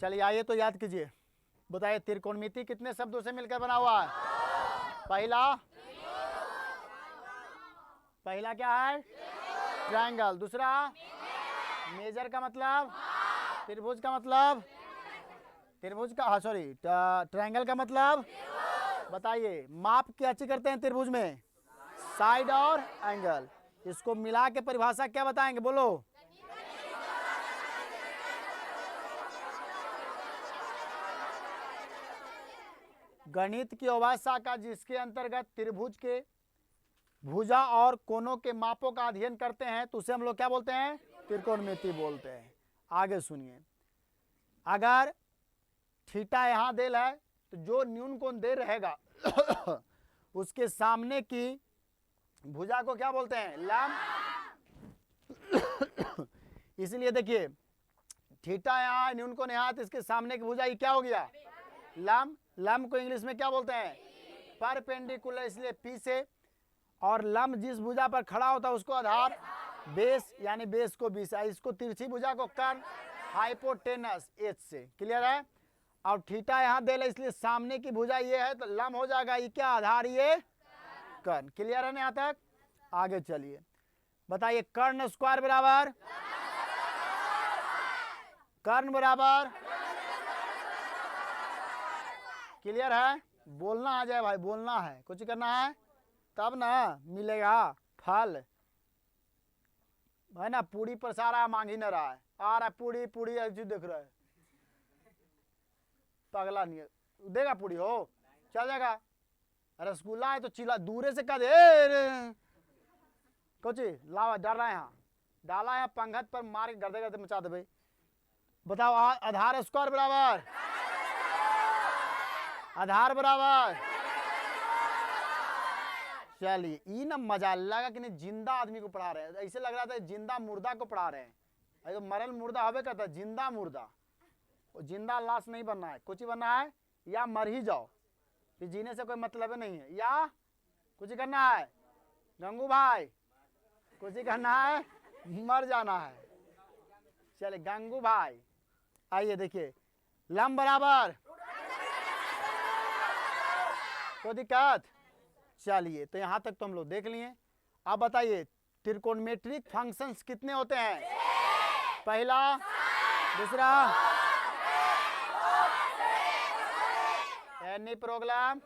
चलिए आइए तो याद कीजिए, बताइए त्रिकोणमिति कितने शब्दों से मिलकर बना हुआ है? पहला क्या है? ट्रायंगल। दूसरा मेजर का मतलब, त्रिभुज का मतलब, त्रिभुज का, हाँ सॉरी, ट्रायंगल का मतलब बताइए। माप क्या चीज करते हैं त्रिभुज में? साइड और एंगल। इसको मिला के परिभाषा क्या बताएंगे, बोलो। गणित की अवस्था का जिसके अंतर्गत त्रिभुज के भुजा और कोनों के मापों का अध्ययन करते हैं तो उसे हम लोग क्या बोलते हैं? त्रिकोणमिति बोलते हैं। आगे सुनिए, अगर थीटा यहां देल है तो जो न्यून कोण दे रहेगा उसके सामने की भुजा को क्या बोलते हैं? लंब। इसलिए देखिए, थीटा यहाँ, न्यून कोण यहाँ, तो इसके सामने की भुजा ये क्या हो गया? लंब। लंब को इंग्लिश में क्या बोलते हैं? परपेंडिकुलर, इसलिए पी से। और लंब जिस भुजा पर खड़ा होता है उसको आधार, बेस, यानी बेस को बी से। इसको तिरछी भुजा को कर्ण, हाइपोटेनस, एच से। क्लियर है? और थीटा यहाँ दे ले, इसलिए सामने की भुजा ये है तो लंब हो जाएगा, ये क्या आधार? ये कर्ण। क्लियर है ना यहाँ तक? आगे चलिए, बताइए कर्ण स्क्वायर बराबर कर्ण बराबर। क्लियर है? बोलना आ जाए भाई, बोलना है, कुछ करना है तब ना मिलेगा फल, है ना। पूरी पर सारा मांग ही न रहा है, आ रहा पूरी पूरी देख रहा है, पगला नहीं है, देगा पूरी हो चल जाएगा। रसगुल्ला है तो चिल्ला दूरे से कह दे कुछ लावा डाला है, यहाँ डाला है पंगत पर, मार के गर्दे गर्दे मचा दे भाई। बताओ आधार स्क्वायर बराबर आधार बराबर। चलिए, ई ना मजा लगा कि नहीं, जिंदा आदमी को पढ़ा रहे हैं, ऐसे लग रहा था जिंदा मुर्दा को पढ़ा रहे हैं। तो मरल मुर्दा हवे करता है, जिंदा मुर्दा। जिंदा लाश नहीं बनना है, कुछ ही बनना है, या मर ही जाओ, फिर जीने से कोई मतलब नहीं है, या कुछ करना है गंगू भाई, कुछ ही करना है, मर जाना है। चले गंगू भाई, आइए देखिए, लंब बराबर, कोई दिक्कत? चलिए, तो यहां तक तो हम लोग देख लिए। अब बताइए त्रिकोणमेट्रिक फंक्शंस कितने होते हैं? पहला, दूसरा, एनी प्रॉब्लम?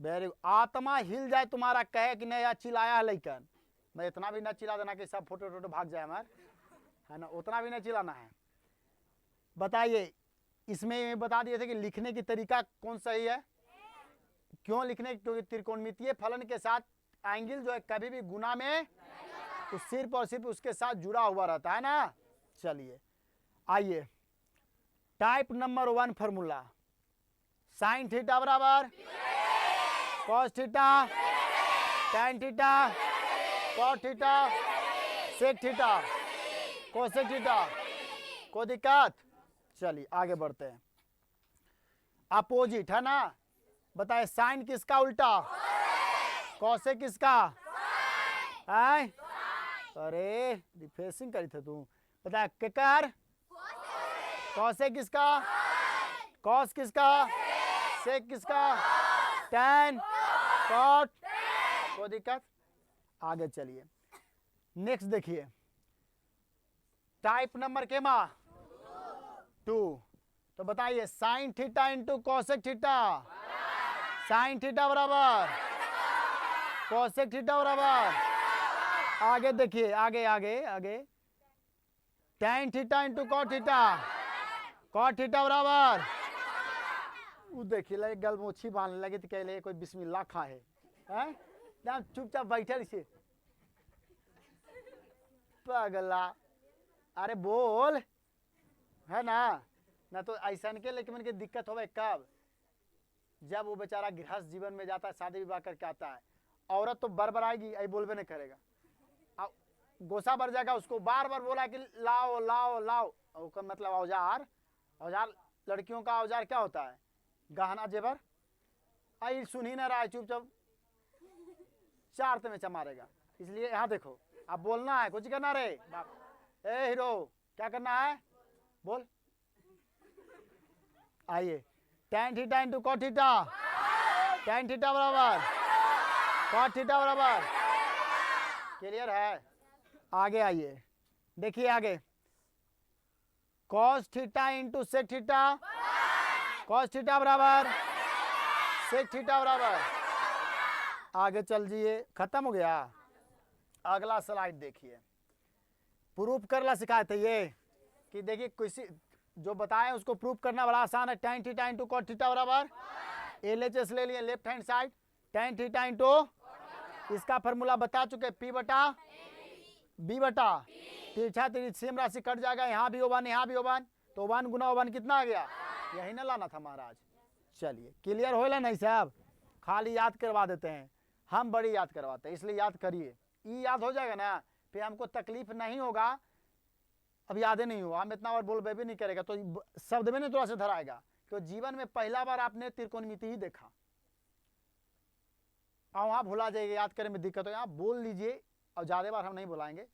Very good. आत्मा हिल जाए तुम्हारा, कहे कि नहीं यार चिल्लाया है लेकिन, मैं इतना भी ना चिल्ला देना कि सब फोटो टोटो भाग जाए हमारे, है ना, उतना भी नहीं चिल्लाना है। बताइए, इसमें बता दिए थे कि लिखने की तरीका कौन सही है, क्यों लिखने, क्योंकि त्रिकोणमितीय फलन के साथ एंगल जो है कभी भी गुना में तो सिर्फ और सिर्फ उसके साथ जुड़ा हुआ रहता है ना। चलिए आइए, type number 1 formula, sine theta बराबर cos theta, tan theta, cot theta, sec theta, cosec theta. कोई दिक्कत? चलिए आगे बढ़ते हैं। अपोजिट है ना, बताए साइन किसका उल्टा? कॉसेक किसका? है? अरे रिफ्रेशिंग करी थे तू, बताए केकर? कॉसेक किसका? कॉस किसका? सेक किसका? Tan, cot. कोई दिक्कत? आगे चलिए, नेक्स्ट देखिए, टाइप नंबर के मा 2। तो बताइए sine theta into cosec theta, sine theta बराबर कॉसेक थीटा बराबर। आगे देखिए, आगे आगे आगे, tan theta into cot theta, cot theta बराबर। वो देखिए लगे गलमोछी बांधने लगे तो कह कोई बिस्मिल्लाह खा है, हैं? चुपचाप बैठे से पगला, अरे बोल, है ना। ना तो ऐसा के लेकिन के दिक्कत हो कब, जब वो बेचारा गृहस्थ जीवन में जाता है, शादी विवाह करके आता है, औरत तो बरबराएगी, ऐ बोलबे नहीं करेगा, गोसा भर जाएगा, उसको बार बार बोला कि लाओ लाओ लाओ, उसका मतलब औजार, औजार लड़कियों का औजार क्या होता है? गहना जेवर। आई सुन ही ना रहा है, चुपचाप चार में चमारेगा। इसलिए यहाँ देखो, अब बोलना है, कुछ करना रे बाप। ए हीरो, क्या करना है? बोल। आइए, tan theta into cot theta, tan theta बराबर cot थीटा बराबर, क्लियर है। आगे आइए, देखिए आगे, cos theta into sec theta, cos theta बराबर sec थीटा बराबर। आगे चल जाइए, खत्म हो गया। अगला स्लाइड देखिए, प्रूफ करना सिखाए थे ये कि देखिए किसी जो बताए उसको प्रूफ करना बड़ा आसान है। tan theta into cot theta बराबर LHS ले लिए left hand side, tan theta into इसका फॉर्मूला बता चुके P बटा B बटा तिरछा तिरछी सेम राशि कट जाएगा, यहाँ भी O1 यहाँ भी O1, तो 1 गुना O1 कितना आ गया, यही ना लाना था महाराज। चलिए क्लियर हो नहीं साहब, खाली याद करवा देते हैं हम, बड़ी याद करवाते हैं, इसलिए याद करिए। ई याद हो जाएगा ना, फिर हमको तकलीफ नहीं होगा। अब याद ही नहीं हुआ, हम इतना बार बोल भी नहीं करेगा तो शब्द में नहीं थोड़ा सा धराएगा, क्योंकि जीवन में पहला बार आपने त्रिकोणमिति ही देखा, और वहां भुला जाएगा, याद करने में दिक्कत हो, यहाँ बोल लीजिए, और ज्यादा बार हम नहीं बुलाएंगे।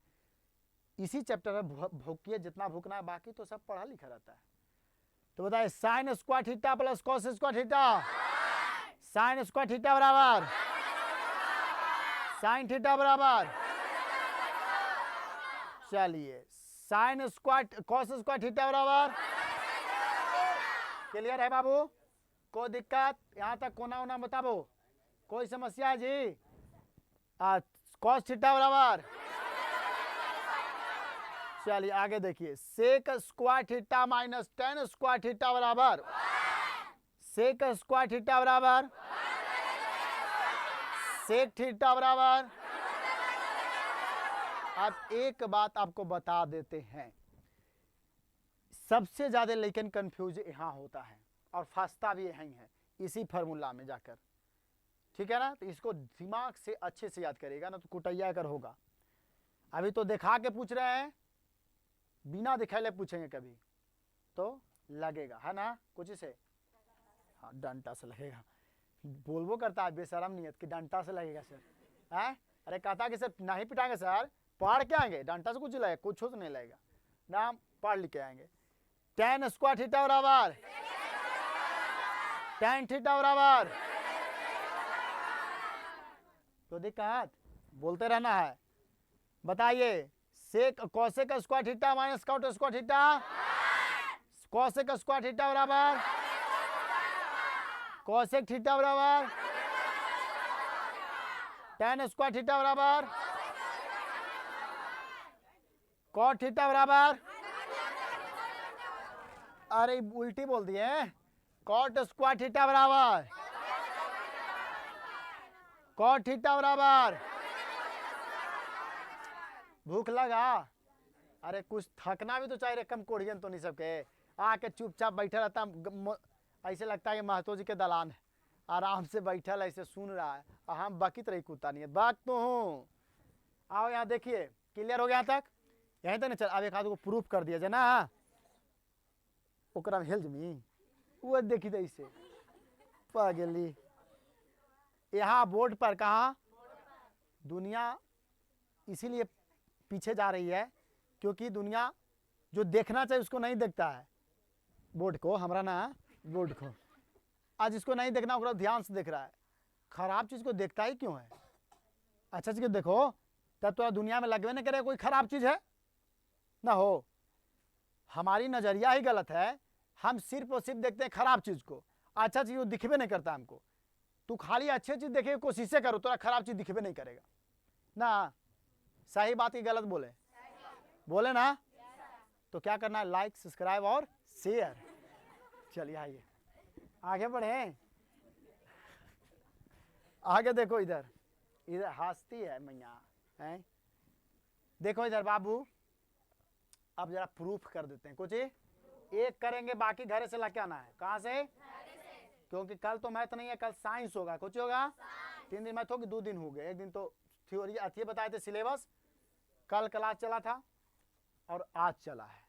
इसी चैप्टर में भूकिए जितना भूकना है, बाकी तो सब पढ़ा लिखा रहता है। तो बताइए sine square theta plus cos square theta, sine square theta बराबर साइन थीटा बराबर, चलिए sine square cos square theta बराबर, क्लियर है बाबू, कोई दिक्कत यहाँ तक कोना होना बताबो, कोई समस्या है जी। कॉस थीटा बराबर, चलिए आगे देखिए, sec square theta minus tan square theta बराबर, सेक स्क्वायर थीटा बराबर सेक थीटा बराबर। अब एक बात आपको बता देते हैं, सबसे ज्यादा लेकिन कंफ्यूज यहाँ होता है और फंसता भी यही है इसी फार्मूला में जाकर, ठीक है ना। तो इसको दिमाग से अच्छे से याद करेगा ना तो कुटैया कर होगा। अभी तो दिखा के पूछ रहे हैं, बिना दिखाए पूछेंगे कभी तो लगेगा, है ना, कुछ से हाँ डंटा से लगेगा, बोलबो करता है बेशरम नियत कि डंटा से लगेगा सर, है अरे कहता कि सर नहीं पिटाएंगे सर, पढ़ के आएंगे, डंटा से कुछ लगेगा, कुछ तो नहीं लगेगा, नाम पढ़ लिख के आएंगे। tan स्क्वायर थीटा बराबर tan थीटा बराबर, तो दिक्कत बोलते रहना है। बताइए sec cosec square theta minus cot square theta, cosec square theta बराबर कॉसेक थीटा बराबर tan स्क्वायर थीटा बराबर कॉट थीटा बराबर, अरे उल्टी बोल दिए, कॉट स्क्वायर थीटा बराबर कॉट थीटा बराबर। भूख लगा, अरे कुछ थकना भी तो चाहिए, कम कोढ़ियन तो नहीं सबके, आके चुपचाप बैठा रहता, ऐसे लगता है कि महतो जी के दलान है, आराम से बैठल ऐसे सुन रहा है, और हम बकित रही कुत्ता नहीं है, बात तो हूँ। आओ यहाँ देखिए, क्लियर हो गया तक, यहीं तक नहीं चल। अब एक आध को प्रूफ कर दिया जाए ना, ओकरा में हेल जमी वो देखी ऐसे पागली। यहाँ बोर्ड पर कहा दुनिया इसीलिए पीछे जा रही है क्योंकि दुनिया जो देखना चाहिए उसको नहीं देखता है, बोर्ड को, हमारा ना बोर्ड को, आज इसको नहीं देखना होगा, ध्यान से देख रहा है, खराब चीज को देखता ही क्यों है, अच्छा चीज को देखो, तब तो दुनिया में लगवे नहीं करे कोई खराब चीज है ना हो। हमारी नजरिया ही गलत है, हम सिर्फ और सिर्फ देखते हैं खराब चीज को, अच्छा चीज वो दिखबे नहीं करता हमको। तू खाली अच्छी चीज देखे कोशिश करो, तो खराब चीज दिखबे नहीं करेगा ना। सही बात की गलत बोले, बोले ना, तो क्या करना है, लाइक सब्सक्राइब और शेयर। चलिए आइए आगे बढ़े, आगे देखो, इधर इधर हंसती है मैया है, देखो इधर बाबू, अब जरा प्रूफ कर देते हैं, कुछ एक करेंगे, बाकी घरे से लाके आना है, कहाँ से, क्योंकि कल तो मैथ नहीं है, कल साइंस होगा, कुछ होगा, 3 दिन मैथ होगी, 2 दिन हो गए, एक दिन तो थ्योरी अच्छी बताए थे, सिलेबस कल क्लास चला था और आज चला है,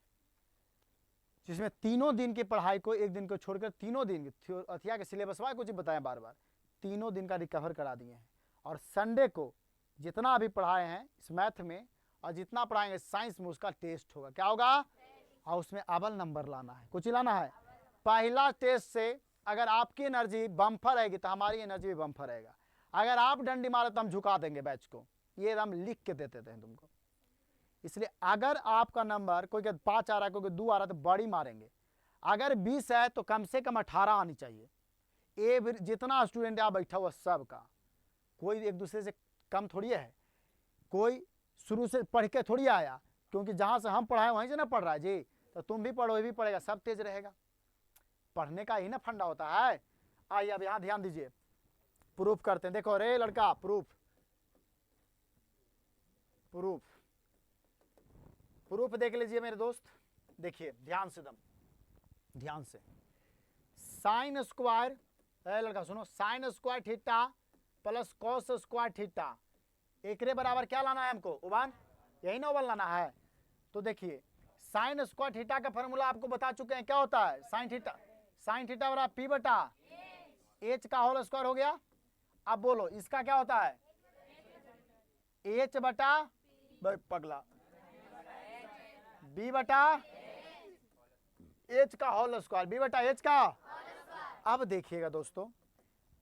जिसमें तीनों दिन की पढ़ाई को एक दिन को छोड़कर तीनों दिन अथिया के सिलेबस वाइज कुछ बताया, बार बार तीनों दिन का रिकवर करा दिए हैं। और संडे को जितना अभी पढ़ाए हैं इस मैथ में और जितना पढ़ाएंगे साइंस में, उसका टेस्ट होगा, क्या होगा, और उसमें अव्वल नंबर लाना है, कुछ ही लाना है, पहला टेस्ट से अगर आपकी एनर्जी बम्फर रहेगी तो हमारी एनर्जी भी बम्फर रहेगा। अगर आप डंडी मारे तो हम झुका देंगे बैच को, ये हम लिख के देते थे तुमको। इसलिए अगर आपका नंबर कोई के 5 आ रहा है, कोई के 2 आ रहा है, तो बड़ी मारेंगे। अगर 20 है तो कम से कम 18 आनी चाहिए। जितना स्टूडेंट यहाँ बैठा हुआ सबका, कोई एक दूसरे से कम थोड़ी है, कोई शुरू से पढ़ के थोड़ी आया, क्योंकि जहाँ से हम पढ़ाए वहीं से ना पढ़ रहा है जी, तो तुम भी पढ़ो, ये भी पढ़ेगा, सब तेज रहेगा। पढ़ने का ही ना फंडा होता है। आइए अब यहाँ ध्यान दीजिए, प्रूफ करते हैं। देखो रे लड़का, प्रूफ प्रूफ प्रूफ देख लीजिए मेरे दोस्त, देखिए ध्यान से, दम ध्यान से। साइन स्क्वायर, लड़का सुनो, sine square theta plus cos square theta एक बराबर क्या लाना है हमको, उबान, यही ना उबान लाना है। तो देखिए साइन स्क्वायर थीटा का फॉर्मूला आपको बता चुके हैं, क्या होता है साइन थीटा बराबर पी बटा एच का होल स्क्वायर हो गया। अब बोलो इसका क्या होता है, एच बटा पगला बी बटा एच का होल स्क्वायर, बी बटा एच का। अब देखिएगा दोस्तों,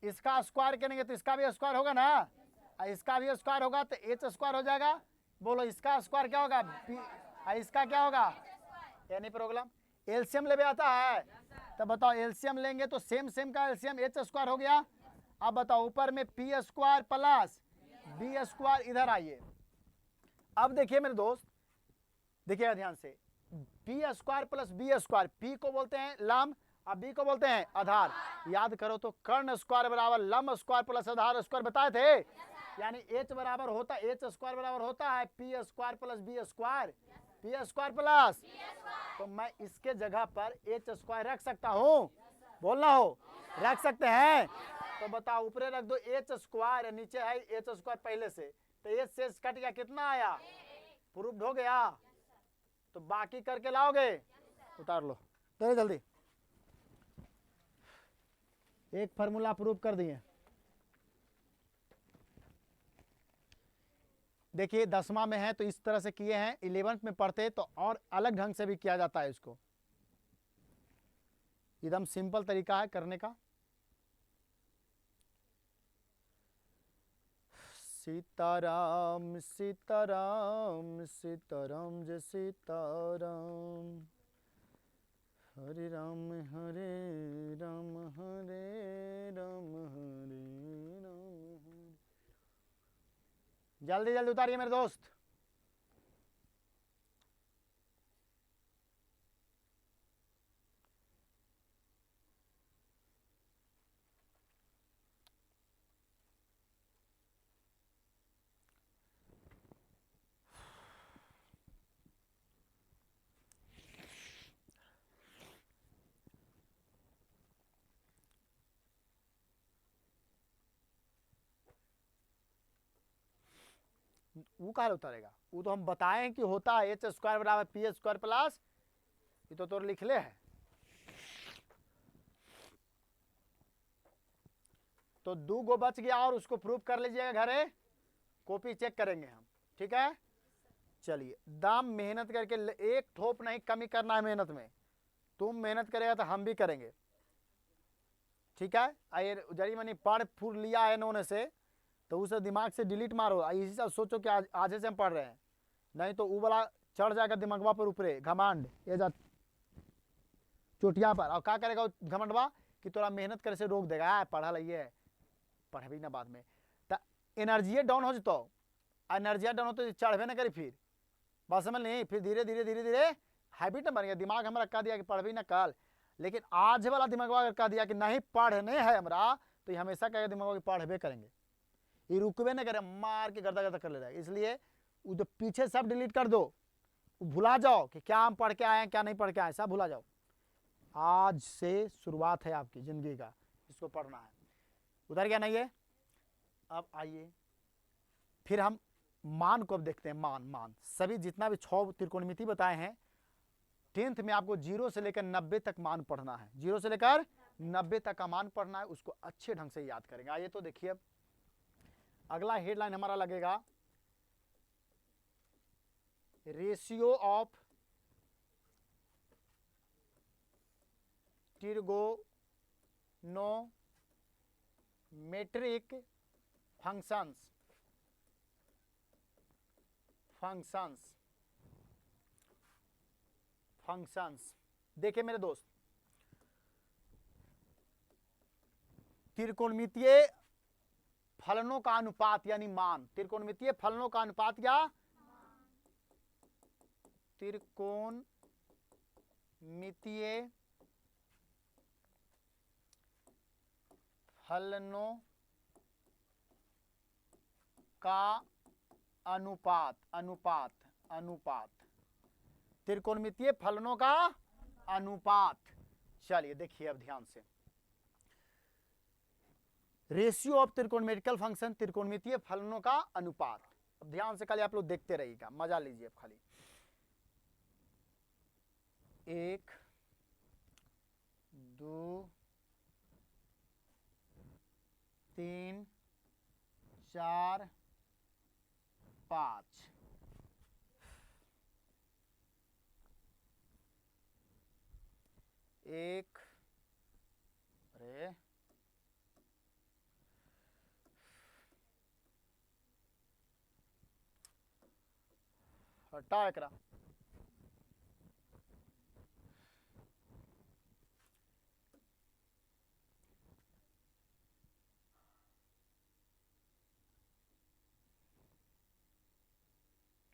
इसका स्क्वायर करेंगे तो इसका भी स्क्वायर होगा ना, इसका भी स्क्वायर होगा तो एच स्क्वायर हो जाएगा। बोलो इसका स्क्वायर क्या होगा, इसका क्या होगा, यानी प्रॉब्लम एलसीएम ले आता है। तब बताओ एलसीएम लेंगे तो सेम का एलसीएम एच स्क्वायर हो गया। अब बताओ ऊपर में P square plus B square, इधर आइए। अब देखिए मेरे दोस्त, देखिए ध्यान से, P square plus B square, P को बोलते हैं लंब और बी को बोलते हैं आधार। याद करो तो कर्ण स्क्वायर बराबर लंब स्क्वायर प्लस आधार स्क्वायर बताए थे, यानी एच बराबर होता है, एच स्क्वायर बराबर होता है P square plus B square, P square plus, तो मैं इसके जगह पर एच स्क्वायर रख सकता हूँ, बोलना हो, रख सकते हैं। तो बताओ ऊपरे रख दो एच स्क्वायर, नीचे है एच स्क्वायर पहले से, तो एच से कट गया, कितना आया, प्रूफ हो गया। तो बाकी करके लाओगे, उतार लो जल्दी जल्दी। एक फार्मूला प्रूव कर दिए। देखिए 10वां में है तो इस तरह से किए हैं, 11th में पढ़ते तो और अलग ढंग से भी किया जाता है इसको, एकदम सिंपल तरीका है करने का। सीताराम सीताराम सीताराम जय सीताराम, हरे राम हरे राम हरे राम हरे राम। जल्दी जल्दी उतारिए मेरे दोस्त। वो कहाँ उतारेगा, वो तो हम बताएं कि होता है एच स्क्वायर बराबर पी स्क्वायर प्लस, ये तो लिख ले है। तो 2 गो बच गया और उसको प्रूफ कर लीजिएगा घरे, कॉपी चेक करेंगे हम, ठीक है। चलिए दाम मेहनत करके, एक ठोप नहीं कमी करना है मेहनत में, तुम मेहनत करेगा तो हम भी करेंगे, ठीक है। आइए जरी मनी पढ़ फूर लिया है इन्होंने से, तो उसे दिमाग से डिलीट मारो, इसी से सोचो कि आज से हम पढ़ रहे हैं, नहीं तो वो वाला चढ़ जाएगा दिमागवा पर ऊपरे घमंड, ये जा चोटिया पर, और क्या करेगा घमंडवा कि तोरा मेहनत करे से रोक देगा, पढ़ा लिये पढ़ भी ना बाद में, तो एनर्जी डाउन हो जतो, एनर्जी डाउन होते चढ़बे ना करी, फिर बात समझ नहीं, फिर धीरे धीरे धीरे धीरे हैबिट न बन गया, दिमाग हमारा कह दिया कि पढ़ भी ना कल, लेकिन आज वाला दिमाग अगर कह दिया कि नहीं पढ़ने है हमारा, तो ये हमेशा कहेगा दिमाग कि पढ़बे करेंगे, ये रुकबे ना करे, मार के गर्दा गर्दा कर ले जाएगा। इसलिए वो जो पीछे सब डिलीट कर दो, भुला जाओ कि क्या हम पढ़ के आए हैं क्या नहीं पढ़ के आए, सब भुला जाओ। आज से शुरुआत है आपकी जिंदगी का, इसको पढ़ना है। उधर गया नहीं है। अब आइए फिर हम मान को अब देखते हैं, मान सभी जितना भी 6 त्रिकोणमिति बताए हैं, 10th में आपको 0 से लेकर 90 तक मान पढ़ना है, 0 से लेकर 90 तक का मान पढ़ना है, उसको अच्छे ढंग से याद करेंगे। आइए तो देखिए, अब अगला हेडलाइन हमारा लगेगा रेशियो ऑफ ट्रिगोनोमेट्रिक फंक्शंस। देखिए मेरे दोस्त, त्रिकोणमितीय फलनों का अनुपात यानी मान, त्रिकोणमितीय फलनों का अनुपात या त्रिकोणमितीय फलनों का अनुपात त्रिकोणमितीय फलनों का अनुपात। चलिए देखिए अब ध्यान से, रेशियो ऑफ त्रिकोणमेट्रिकल फंक्शन, त्रिकोणमितीय फलनों का अनुपात। अब ध्यान से खाली आप लोग देखते रहिएगा, मजा लीजिए अब खाली। 1 2 3 4 5। एक, अरे हटा एकरा,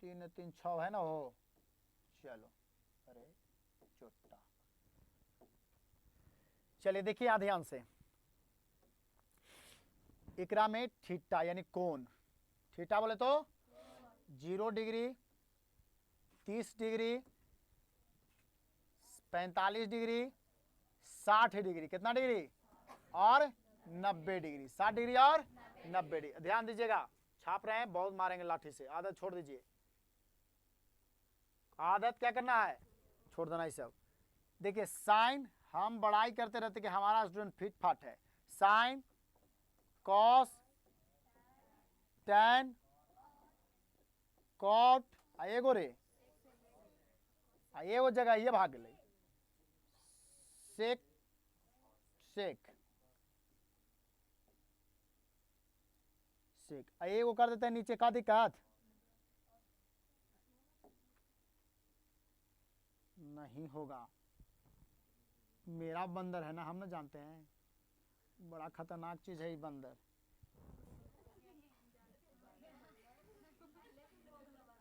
तीन 3 6 है ना हो। चलो, अरे चोटा। चलिए देखिए यहाँ ध्यान से, एकरा में थीटा यानी कोण, थीटा बोले तो 0 डिग्री, 30 डिग्री, 45 डिग्री, 60 डिग्री, कितना डिग्री और 90 डिग्री, 60 डिग्री और 90 डिग्री। ध्यान दीजिएगा, छाप रहे हैं, बहुत मारेंगे लाठी से, आदत छोड़ दीजिए, आदत क्या करना है, छोड़ देना ये सब। देखिए साइन, हम बड़ाई करते रहते कि हमारा स्टूडेंट फिट फाट है। साइन, कॉस, टैन, कॉट, एगो रे एगो जगह ये भाग गए, सेक, सेक, सेक, एगो कर देते हैं नीचे, का दिक्कत नहीं होगा। मेरा बंदर है ना, हम ना जानते हैं, बड़ा खतरनाक चीज है ये बंदर,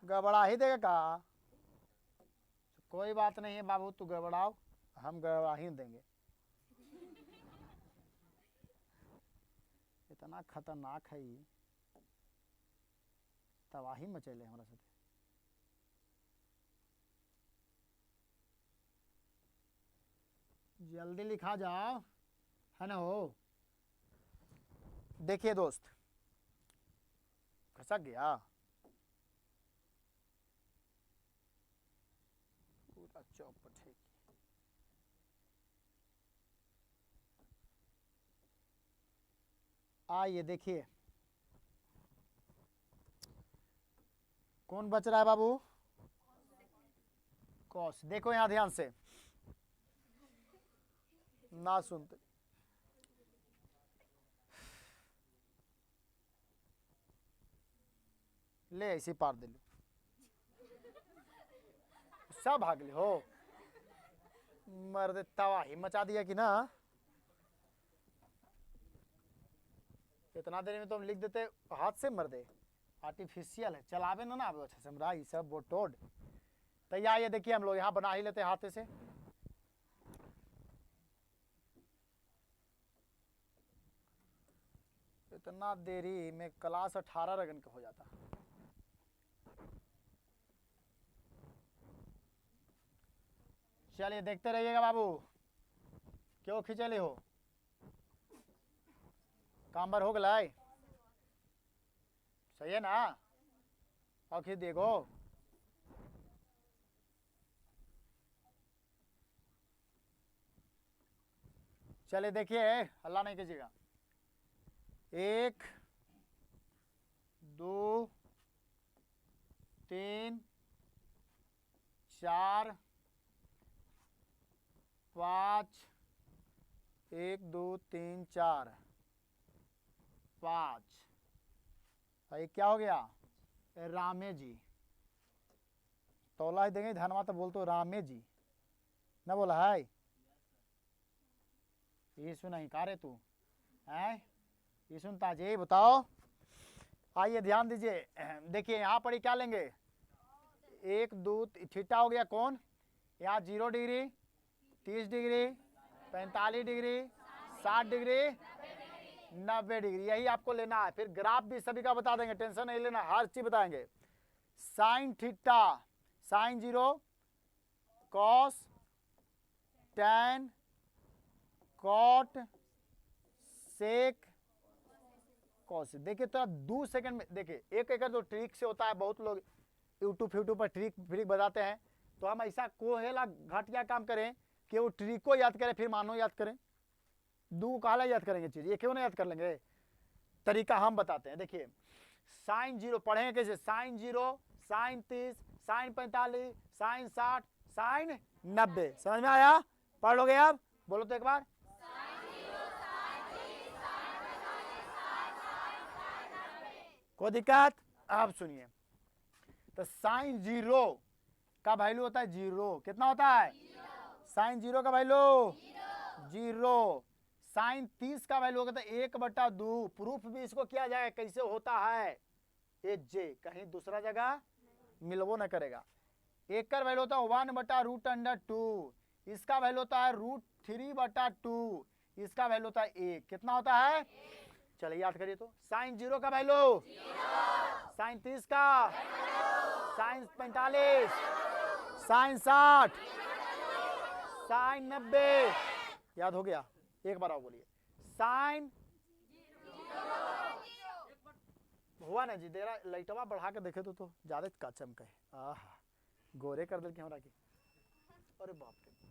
गड़बड़ा ही देगा का। कोई बात नहीं है बाबू, तू गड़बड़ाओ, हम गड़बड़ा ही देंगे। इतना खतरनाक है ये, तबाही मचेले हमारा साथ। जल्दी लिखा जाओ, है ना हो। देखिए दोस्त, खसक गया पूरा चौपट है। आइए देखिए, कौन बच रहा है बाबू, कॉस। देखो यहां ध्यान से, ना सुनते, ले ऐसे पार दे लो, सब भाग ले हो, मर्द तबाही मचा दिया कि ना। इतना देर में तो हम लिख देते हाथ से, मर दे आर्टिफिशियल है, चलावे ना अब अच्छा से हमरा ये सब बोटोड। तैयार, ये देखिए हम लोग यहाँ बना ही लेते हाथ से। इतना देरी में क्लास 18 रगन का हो जाता। चलिए देखते रहिएगा बाबू, क्यों खिंचले हो, काम भर हो गया, सही है ना। और खींच देखो, चलिए देखिए, हल्ला नहीं कीजिएगा। 1 2 3 4 5 1 2 3 4 5। ये क्या हो गया? रामे जी। तौला ही देंगे धनवा तो बोल तो रामे जी ना बोला है। ये सुना ही कारे तू है, ये सुनता जी बताओ। आइए ध्यान दीजिए, देखिए यहाँ पर क्या लेंगे? 1 2 थीटा हो गया कौन? यहाँ 0 degree, 30 degree, 45 degree, 60 degree, 90 degree, यही आपको लेना है। फिर ग्राफ भी सभी का बता देंगे, टेंशन नहीं लेना, हर चीज बताएंगे। Sine theta, sine 0, cos, tan, cot, sec, cos. देखिए तो 2 सेकंड में, देखिए एक एक तो ट्रिक से होता है, बहुत लोग यूट्यूब पर ट्रिक फ्रिक बताते हैं, तो हम ऐसा कोहेला घटिया काम करें कि वो ट्रिक को याद करें फिर मानो याद करें। 2 काला याद करेंगे चीज, ये क्यों नहीं याद कर लेंगे? तरीका हम बताते हैं। देखिए साइन 0 पढ़ेंगे कैसे? Sine 0, sine 30, sine 45, sine 60, sine 90। समझ में आया? पढ़ लोगे अब? बोलो तो एक बार। कोई दिक्कत? अब सुनिए, तो साइन 0 का वैल्यू होता है 0। कितना होता है? साइन 0 का वैल्यू 0। साइन 30 का वैल्यू होता है 1/2। प्रूफ भी इसको किया जाए कैसे होता है, ये जे कहीं दूसरा जगह मिलवो न करेगा। एक का वैल्यू होता है 1/√2। इसका वैल्यू होता है √3/2। इसका वैल्यू होता है 1। कितना होता है? चलिए याद करिए तो। साइन 0 का वैल्यू, साइन 30 का, साइन 45, साइन 60, साइन 90। याद हो गया? एक बार आओ बोलिए। साइन हुआ ना जी? तेरा लाइटवा बढ़ा के देखे तो ज्यादा का चमके। आहा गोरे कर दिल के हमरा की। अरे बाप रे।